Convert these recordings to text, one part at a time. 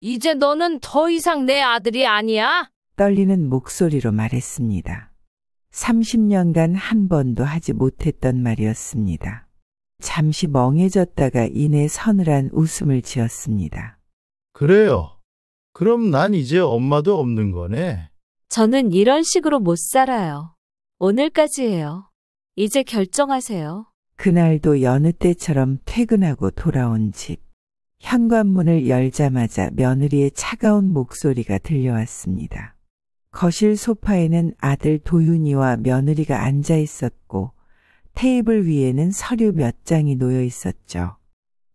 이제 너는 더 이상 내 아들이 아니야? 떨리는 목소리로 말했습니다. 30년간 한 번도 하지 못했던 말이었습니다. 잠시 멍해졌다가 이내 서늘한 웃음을 지었습니다. 그래요. 그럼 난 이제 엄마도 없는 거네. 저는 이런 식으로 못 살아요. 오늘까지예요. 이제 결정하세요. 그날도 여느 때처럼 퇴근하고 돌아온 집. 현관문을 열자마자 며느리의 차가운 목소리가 들려왔습니다. 거실 소파에는 아들 도윤이와 며느리가 앉아 있었고 테이블 위에는 서류 몇 장이 놓여 있었죠.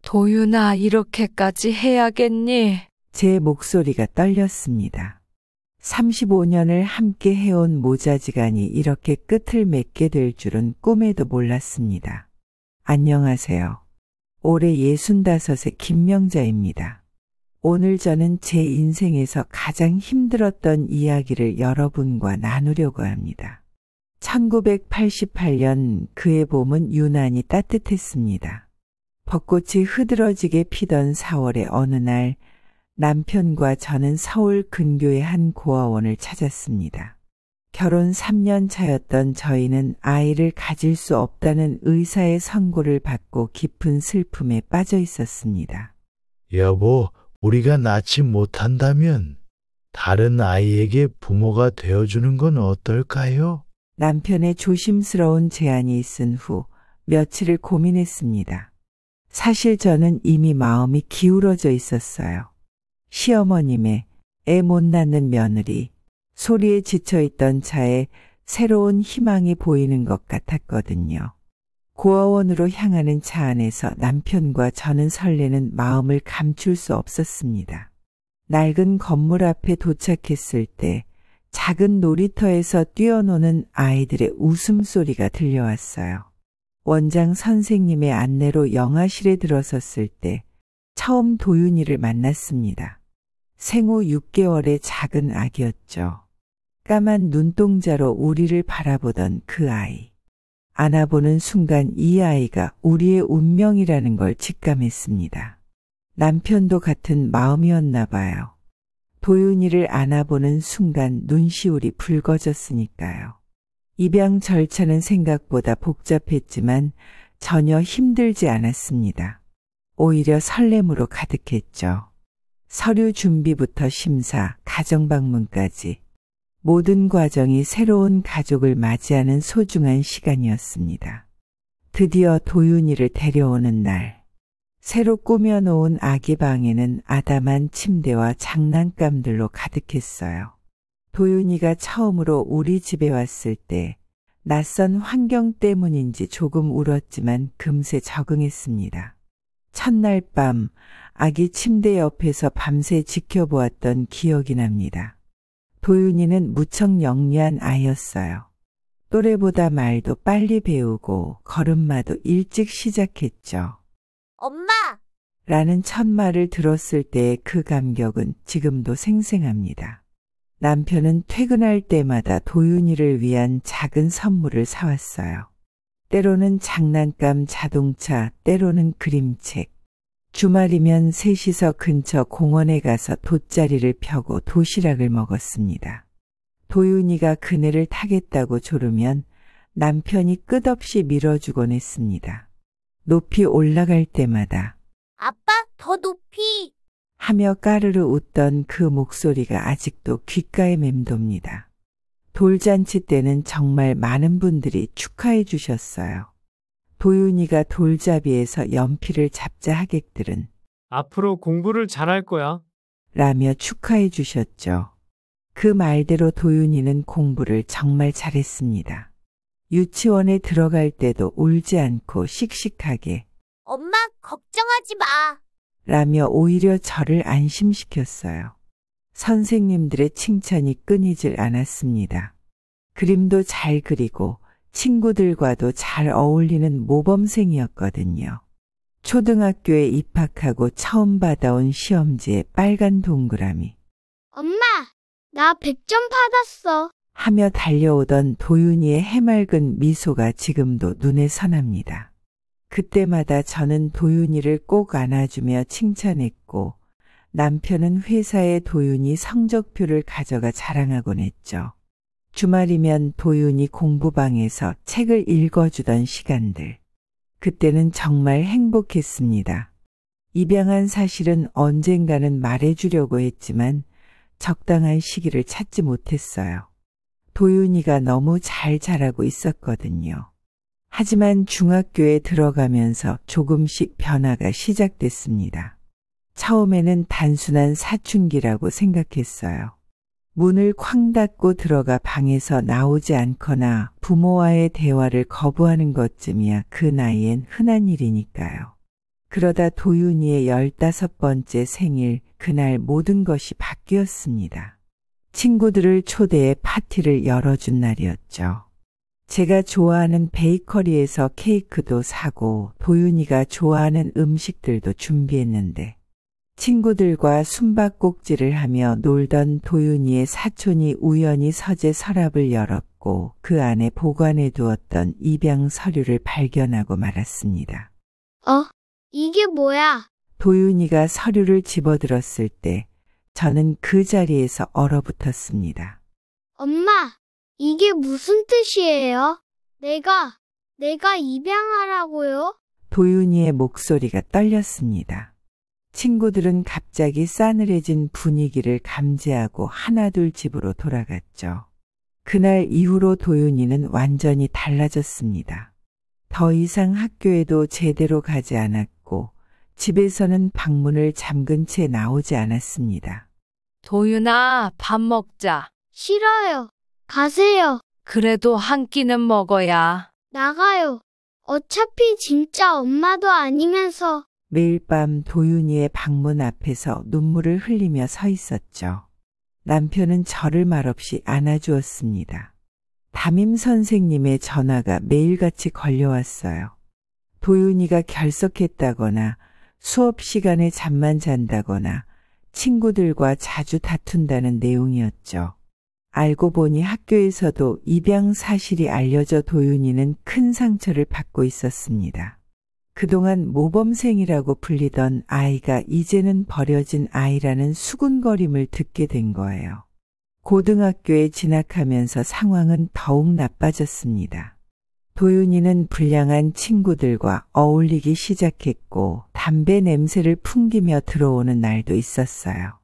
도윤아, 이렇게까지 해야겠니? 제 목소리가 떨렸습니다. 35년을 함께 해온 모자지간이 이렇게 끝을 맺게 될 줄은 꿈에도 몰랐습니다. 안녕하세요. 올해 65의 김명자입니다. 오늘 저는 제 인생에서 가장 힘들었던 이야기를 여러분과 나누려고 합니다. 1988년 그해 봄은 유난히 따뜻했습니다. 벚꽃이 흐드러지게 피던 4월의 어느 날 남편과 저는 서울 근교의 한 고아원을 찾았습니다. 결혼 3년 차였던 저희는 아이를 가질 수 없다는 의사의 선고를 받고 깊은 슬픔에 빠져 있었습니다. 여보, 우리가 낳지 못한다면 다른 아이에게 부모가 되어주는 건 어떨까요? 남편의 조심스러운 제안이 있은 후 며칠을 고민했습니다. 사실 저는 이미 마음이 기울어져 있었어요. 시어머님의 애 못 낳는 며느리, 소리에 지쳐있던 차에 새로운 희망이 보이는 것 같았거든요. 고아원으로 향하는 차 안에서 남편과 저는 설레는 마음을 감출 수 없었습니다. 낡은 건물 앞에 도착했을 때 작은 놀이터에서 뛰어노는 아이들의 웃음소리가 들려왔어요. 원장 선생님의 안내로 영화실에 들어섰을 때 처음 도윤이를 만났습니다. 생후 6개월의 작은 아기였죠. 까만 눈동자로 우리를 바라보던 그 아이. 안아보는 순간 이 아이가 우리의 운명이라는 걸 직감했습니다. 남편도 같은 마음이었나 봐요. 도윤이를 안아보는 순간 눈시울이 붉어졌으니까요. 입양 절차는 생각보다 복잡했지만 전혀 힘들지 않았습니다. 오히려 설렘으로 가득했죠. 서류 준비부터 심사, 가정방문까지 모든 과정이 새로운 가족을 맞이하는 소중한 시간이었습니다. 드디어 도윤이를 데려오는 날, 새로 꾸며놓은 아기 방에는 아담한 침대와 장난감들로 가득했어요. 도윤이가 처음으로 우리 집에 왔을 때 낯선 환경 때문인지 조금 울었지만 금세 적응했습니다. 첫날 밤 아기 침대 옆에서 밤새 지켜보았던 기억이 납니다. 도윤이는 무척 영리한 아이였어요. 또래보다 말도 빨리 배우고 걸음마도 일찍 시작했죠. 엄마! 라는 첫 말을 들었을 때의 그 감격은 지금도 생생합니다. 남편은 퇴근할 때마다 도윤이를 위한 작은 선물을 사왔어요. 때로는 장난감, 자동차, 때로는 그림책. 주말이면 셋이서 근처 공원에 가서 돗자리를 펴고 도시락을 먹었습니다. 도윤이가 그네를 타겠다고 조르면 남편이 끝없이 밀어주곤 했습니다. 높이 올라갈 때마다 아빠, 더 높이! 하며 까르르 웃던 그 목소리가 아직도 귓가에 맴돕니다. 돌잔치 때는 정말 많은 분들이 축하해 주셨어요. 도윤이가 돌잡이에서 연필을 잡자 하객들은 앞으로 공부를 잘할 거야. 라며 축하해 주셨죠. 그 말대로 도윤이는 공부를 정말 잘했습니다. 유치원에 들어갈 때도 울지 않고 씩씩하게 엄마, 걱정하지 마! 라며 오히려 저를 안심시켰어요. 선생님들의 칭찬이 끊이질 않았습니다. 그림도 잘 그리고 친구들과도 잘 어울리는 모범생이었거든요. 초등학교에 입학하고 처음 받아온 시험지에 빨간 동그라미. 엄마, 나 100점 받았어. 하며 달려오던 도윤이의 해맑은 미소가 지금도 눈에 선합니다. 그때마다 저는 도윤이를 꼭 안아주며 칭찬했고 남편은 회사에 도윤이 성적표를 가져가 자랑하곤 했죠. 주말이면 도윤이 공부방에서 책을 읽어주던 시간들. 그때는 정말 행복했습니다. 입양한 사실은 언젠가는 말해주려고 했지만 적당한 시기를 찾지 못했어요. 도윤이가 너무 잘 자라고 있었거든요. 하지만 중학교에 들어가면서 조금씩 변화가 시작됐습니다. 처음에는 단순한 사춘기라고 생각했어요. 문을 쾅 닫고 들어가 방에서 나오지 않거나 부모와의 대화를 거부하는 것쯤이야 그 나이엔 흔한 일이니까요. 그러다 도윤이의 15번째 생일, 그날 모든 것이 바뀌었습니다. 친구들을 초대해 파티를 열어준 날이었죠. 제가 좋아하는 베이커리에서 케이크도 사고 도윤이가 좋아하는 음식들도 준비했는데 친구들과 숨바꼭질을 하며 놀던 도윤이의 사촌이 우연히 서재 서랍을 열었고 그 안에 보관해 두었던 입양 서류를 발견하고 말았습니다. 이게 뭐야? 도윤이가 서류를 집어들었을 때 저는 그 자리에서 얼어붙었습니다. 엄마, 이게 무슨 뜻이에요? 내가 입양하라고요? 도윤이의 목소리가 떨렸습니다. 친구들은 갑자기 싸늘해진 분위기를 감지하고 하나둘 집으로 돌아갔죠. 그날 이후로 도윤이는 완전히 달라졌습니다. 더 이상 학교에도 제대로 가지 않았고 집에서는 방문을 잠근 채 나오지 않았습니다. 도윤아, 밥 먹자. 싫어요. 가세요. 그래도 한 끼는 먹어야. 나가요. 어차피 진짜 엄마도 아니면서. 매일 밤 도윤이의 방문 앞에서 눈물을 흘리며 서 있었죠. 남편은 저를 말없이 안아주었습니다. 담임 선생님의 전화가 매일같이 걸려왔어요. 도윤이가 결석했다거나 수업 시간에 잠만 잔다거나 친구들과 자주 다툰다는 내용이었죠. 알고 보니 학교에서도 입양 사실이 알려져 도윤이는 큰 상처를 받고 있었습니다. 그동안 모범생이라고 불리던 아이가 이제는 버려진 아이라는 수군거림을 듣게 된 거예요. 고등학교에 진학하면서 상황은 더욱 나빠졌습니다. 도윤이는 불량한 친구들과 어울리기 시작했고 담배 냄새를 풍기며 들어오는 날도 있었어요.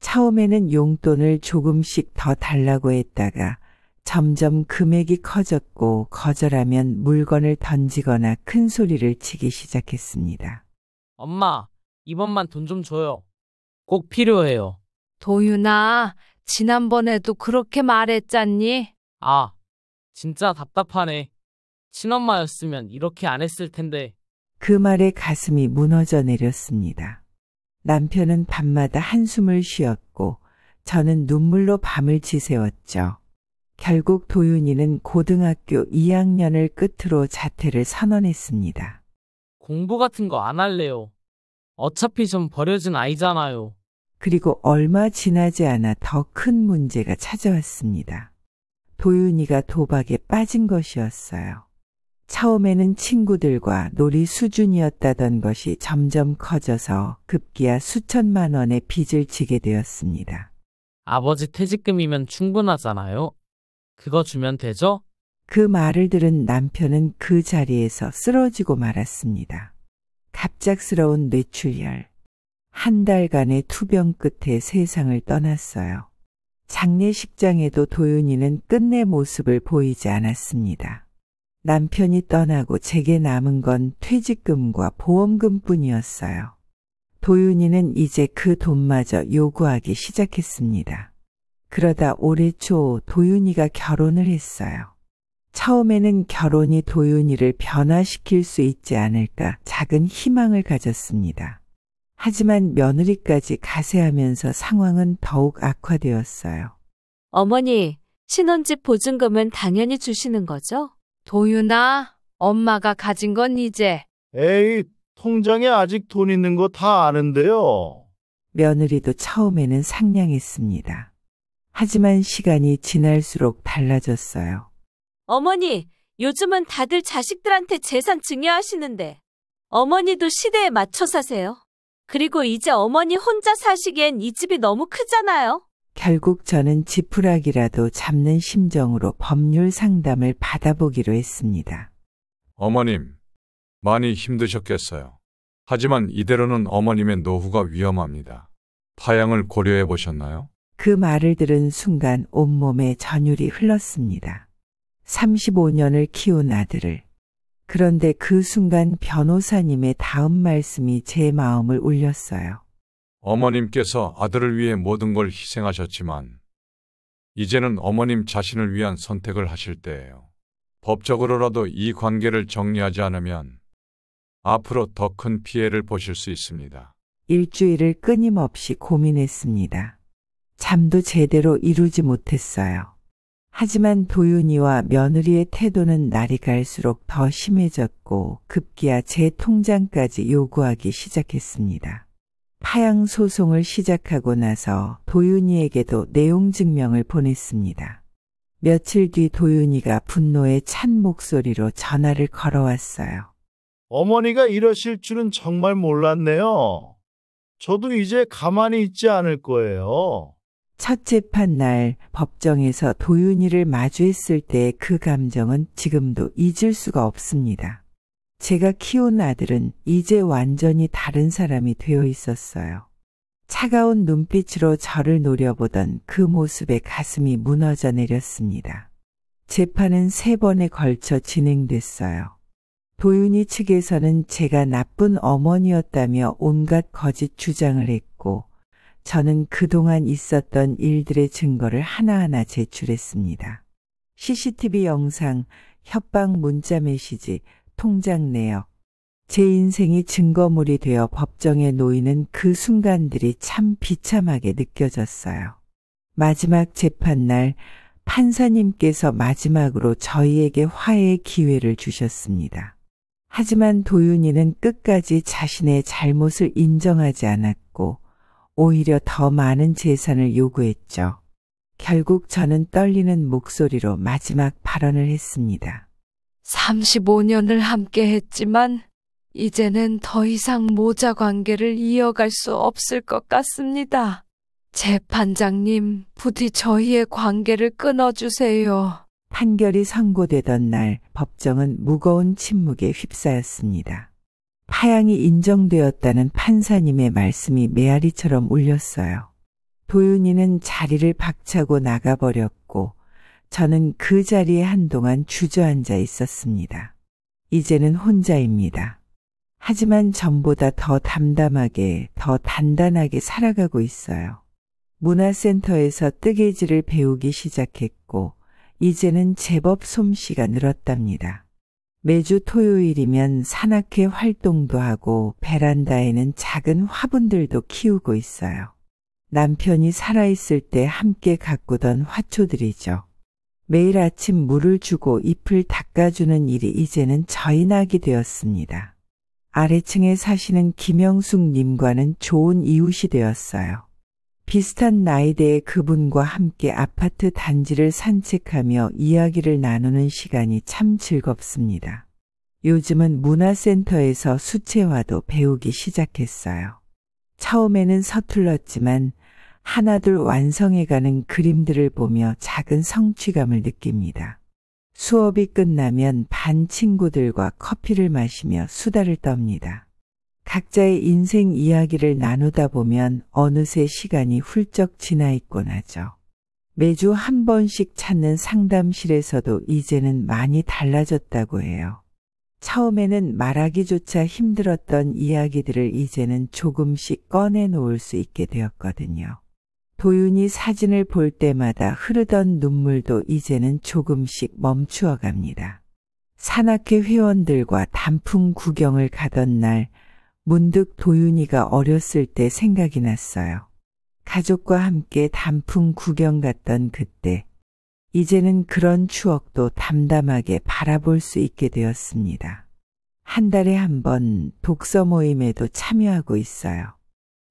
처음에는 용돈을 조금씩 더 달라고 했다가 점점 금액이 커졌고 거절하면 물건을 던지거나 큰 소리를 치기 시작했습니다. 엄마, 이번만 돈 좀 줘요. 꼭 필요해요. 도윤아, 지난번에도 그렇게 말했잖니? 아, 진짜 답답하네. 친엄마였으면 이렇게 안 했을 텐데. 그 말에 가슴이 무너져 내렸습니다. 남편은 밤마다 한숨을 쉬었고 저는 눈물로 밤을 지새웠죠. 결국 도윤이는 고등학교 2학년을 끝으로 자퇴를 선언했습니다. 공부 같은 거 안 할래요. 어차피 좀 버려진 아이잖아요. 그리고 얼마 지나지 않아 더 큰 문제가 찾아왔습니다. 도윤이가 도박에 빠진 것이었어요. 처음에는 친구들과 놀이 수준이었다던 것이 점점 커져서 급기야 수천만 원의 빚을 지게 되었습니다. 아버지 퇴직금이면 충분하잖아요. 그거 주면 되죠? 그 말을 들은 남편은 그 자리에서 쓰러지고 말았습니다. 갑작스러운 뇌출혈. 한 달간의 투병 끝에 세상을 떠났어요. 장례식장에도 도윤이는 끝내 모습을 보이지 않았습니다. 남편이 떠나고 제게 남은 건 퇴직금과 보험금뿐이었어요. 도윤이는 이제 그 돈마저 요구하기 시작했습니다. 그러다 올해 초 도윤이가 결혼을 했어요. 처음에는 결혼이 도윤이를 변화시킬 수 있지 않을까 작은 희망을 가졌습니다. 하지만 며느리까지 가세하면서 상황은 더욱 악화되었어요. 어머니, 신혼집 보증금은 당연히 주시는 거죠? 도윤아, 엄마가 가진 건 이제. 에이, 통장에 아직 돈 있는 거 다 아는데요. 며느리도 처음에는 상냥했습니다. 하지만 시간이 지날수록 달라졌어요. 어머니, 요즘은 다들 자식들한테 재산 증여하시는데 어머니도 시대에 맞춰 사세요. 그리고 이제 어머니 혼자 사시기엔 이 집이 너무 크잖아요. 결국 저는 지푸라기라도 잡는 심정으로 법률 상담을 받아보기로 했습니다. 어머님, 많이 힘드셨겠어요. 하지만 이대로는 어머님의 노후가 위험합니다. 파양을 고려해 보셨나요? 그 말을 들은 순간 온몸에 전율이 흘렀습니다. 35년을 키운 아들을. 그런데 그 순간 변호사님의 다음 말씀이 제 마음을 울렸어요. 어머님께서 아들을 위해 모든 걸 희생하셨지만 이제는 어머님 자신을 위한 선택을 하실 때예요. 법적으로라도 이 관계를 정리하지 않으면 앞으로 더 큰 피해를 보실 수 있습니다. 일주일을 끊임없이 고민했습니다. 잠도 제대로 이루지 못했어요. 하지만 도윤이와 며느리의 태도는 날이 갈수록 더 심해졌고 급기야 제 통장까지 요구하기 시작했습니다. 파양 소송을 시작하고 나서 도윤이에게도 내용 증명을 보냈습니다. 며칠 뒤 도윤이가 분노에 찬 목소리로 전화를 걸어왔어요. 어머니가 이러실 줄은 정말 몰랐네요. 저도 이제 가만히 있지 않을 거예요. 첫 재판 날 법정에서 도윤이를 마주했을 때의 그 감정은 지금도 잊을 수가 없습니다. 제가 키운 아들은 이제 완전히 다른 사람이 되어 있었어요. 차가운 눈빛으로 저를 노려보던 그 모습에 가슴이 무너져 내렸습니다. 재판은 3번에 걸쳐 진행됐어요. 도윤이 측에서는 제가 나쁜 어머니였다며 온갖 거짓 주장을 했고 저는 그동안 있었던 일들의 증거를 하나하나 제출했습니다. CCTV 영상, 협박 문자 메시지, 통장 내역. 제 인생이 증거물이 되어 법정에 놓이는 그 순간들이 참 비참하게 느껴졌어요. 마지막 재판날 판사님께서 마지막으로 저희에게 화해의 기회를 주셨습니다. 하지만 도윤이는 끝까지 자신의 잘못을 인정하지 않았고 오히려 더 많은 재산을 요구했죠. 결국 저는 떨리는 목소리로 마지막 발언을 했습니다. 35년을 함께 했지만 이제는 더 이상 모자 관계를 이어갈 수 없을 것 같습니다. 재판장님, 부디 저희의 관계를 끊어주세요. 판결이 선고되던 날 법정은 무거운 침묵에 휩싸였습니다. 파양이 인정되었다는 판사님의 말씀이 메아리처럼 울렸어요. 도윤이는 자리를 박차고 나가버렸고 저는 그 자리에 한동안 주저앉아 있었습니다. 이제는 혼자입니다. 하지만 전보다 더 담담하게, 더 단단하게 살아가고 있어요. 문화센터에서 뜨개질을 배우기 시작했고 이제는 제법 솜씨가 늘었답니다. 매주 토요일이면 산악회 활동도 하고 베란다에는 작은 화분들도 키우고 있어요. 남편이 살아있을 때 함께 가꾸던 화초들이죠. 매일 아침 물을 주고 잎을 닦아주는 일이 이제는 저희 낙이 되었습니다. 아래층에 사시는 김영숙 님과는 좋은 이웃이 되었어요. 비슷한 나이대의 그분과 함께 아파트 단지를 산책하며 이야기를 나누는 시간이 참 즐겁습니다. 요즘은 문화센터에서 수채화도 배우기 시작했어요. 처음에는 서툴렀지만 하나둘 완성해가는 그림들을 보며 작은 성취감을 느낍니다. 수업이 끝나면 반 친구들과 커피를 마시며 수다를 떱니다. 각자의 인생 이야기를 나누다 보면 어느새 시간이 훌쩍 지나 있곤 하죠. 매주 한 번씩 찾는 상담실에서도 이제는 많이 달라졌다고 해요. 처음에는 말하기조차 힘들었던 이야기들을 이제는 조금씩 꺼내놓을 수 있게 되었거든요. 도윤이 사진을 볼 때마다 흐르던 눈물도 이제는 조금씩 멈추어 갑니다. 산악회 회원들과 단풍 구경을 가던 날 문득 도윤이가 어렸을 때 생각이 났어요. 가족과 함께 단풍 구경 갔던 그때, 이제는 그런 추억도 담담하게 바라볼 수 있게 되었습니다. 한 달에 한 번 독서 모임에도 참여하고 있어요.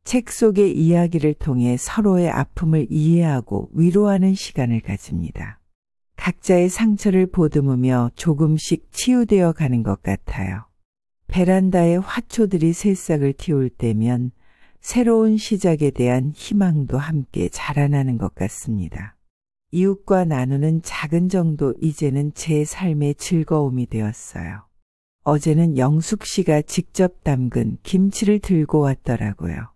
책 속의 이야기를 통해 서로의 아픔을 이해하고 위로하는 시간을 가집니다. 각자의 상처를 보듬으며 조금씩 치유되어 가는 것 같아요. 베란다에 화초들이 새싹을 틔울 때면 새로운 시작에 대한 희망도 함께 자라나는 것 같습니다. 이웃과 나누는 작은 정도 이제는 제 삶의 즐거움이 되었어요. 어제는 영숙 씨가 직접 담근 김치를 들고 왔더라고요.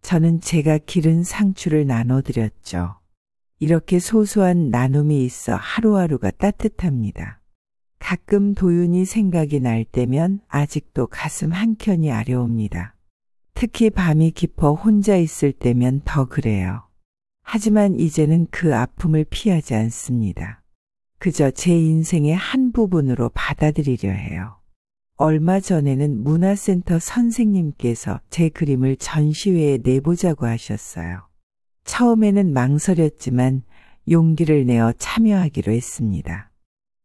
저는 제가 기른 상추를 나눠드렸죠. 이렇게 소소한 나눔이 있어 하루하루가 따뜻합니다. 가끔 도윤이 생각이 날 때면 아직도 가슴 한켠이 아려옵니다. 특히 밤이 깊어 혼자 있을 때면 더 그래요. 하지만 이제는 그 아픔을 피하지 않습니다. 그저 제 인생의 한 부분으로 받아들이려 해요. 얼마 전에는 문화센터 선생님께서 제 그림을 전시회에 내보자고 하셨어요. 처음에는 망설였지만 용기를 내어 참여하기로 했습니다.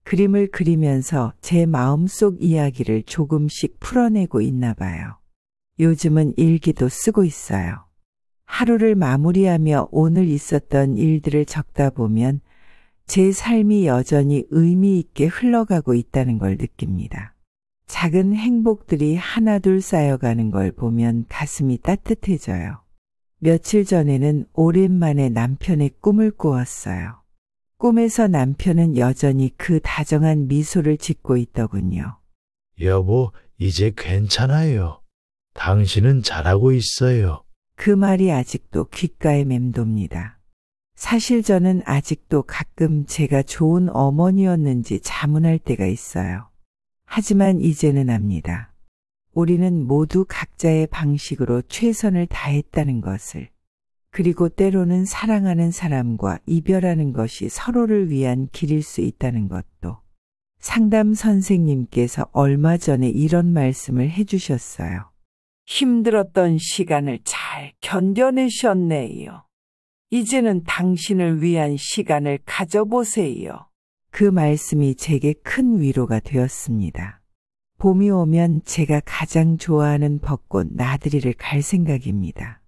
그림을 그리면서 제 마음속 이야기를 조금씩 풀어내고 있나 봐요. 요즘은 일기도 쓰고 있어요. 하루를 마무리하며 오늘 있었던 일들을 적다 보면 제 삶이 여전히 의미 있게 흘러가고 있다는 걸 느낍니다. 작은 행복들이 하나둘 쌓여가는 걸 보면 가슴이 따뜻해져요. 며칠 전에는 오랜만에 남편의 꿈을 꾸었어요. 꿈에서 남편은 여전히 그 다정한 미소를 짓고 있더군요. 여보, 이제 괜찮아요. 당신은 잘하고 있어요. 그 말이 아직도 귓가에 맴돕니다. 사실 저는 아직도 가끔 제가 좋은 어머니였는지 자문할 때가 있어요. 하지만 이제는 압니다. 우리는 모두 각자의 방식으로 최선을 다했다는 것을, 그리고 때로는 사랑하는 사람과 이별하는 것이 서로를 위한 길일 수 있다는 것도. 상담 선생님께서 얼마 전에 이런 말씀을 해주셨어요. 힘들었던 시간을 잘 견뎌내셨네요. 이제는 당신을 위한 시간을 가져보세요. 그 말씀이 제게 큰 위로가 되었습니다. 봄이 오면 제가 가장 좋아하는 벚꽃 나들이를 갈 생각입니다.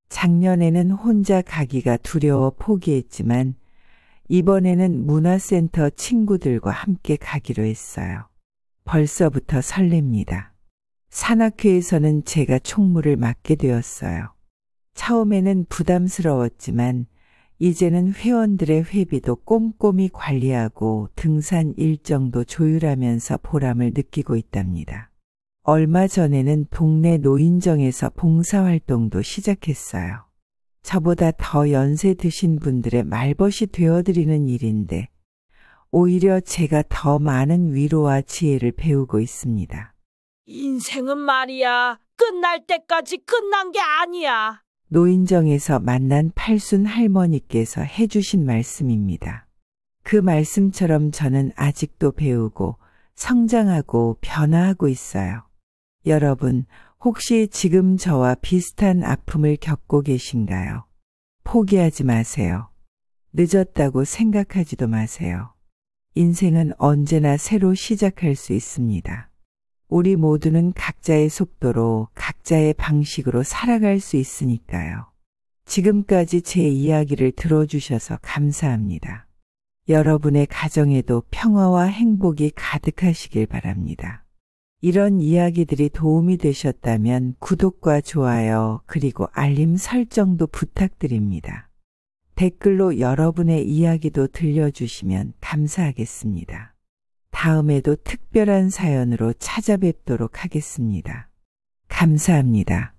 작년에는 혼자 가기가 두려워 포기했지만 이번에는 문화센터 친구들과 함께 가기로 했어요. 벌써부터 설렙니다. 산악회에서는 제가 총무를 맡게 되었어요. 처음에는 부담스러웠지만 이제는 회원들의 회비도 꼼꼼히 관리하고 등산 일정도 조율하면서 보람을 느끼고 있답니다. 얼마 전에는 동네 노인정에서 봉사활동도 시작했어요. 저보다 더 연세 드신 분들의 말벗이 되어드리는 일인데 오히려 제가 더 많은 위로와 지혜를 배우고 있습니다. 인생은 말이야. 끝날 때까지 끝난 게 아니야. 노인정에서 만난 팔순 할머니께서 해주신 말씀입니다. 그 말씀처럼 저는 아직도 배우고 성장하고 변화하고 있어요. 여러분, 혹시 지금 저와 비슷한 아픔을 겪고 계신가요? 포기하지 마세요. 늦었다고 생각하지도 마세요. 인생은 언제나 새로 시작할 수 있습니다. 우리 모두는 각자의 속도로 각자의 방식으로 살아갈 수 있으니까요. 지금까지 제 이야기를 들어주셔서 감사합니다. 여러분의 가정에도 평화와 행복이 가득하시길 바랍니다. 이런 이야기들이 도움이 되셨다면 구독과 좋아요 그리고 알림 설정도 부탁드립니다. 댓글로 여러분의 이야기도 들려주시면 감사하겠습니다. 다음에도 특별한 사연으로 찾아뵙도록 하겠습니다. 감사합니다.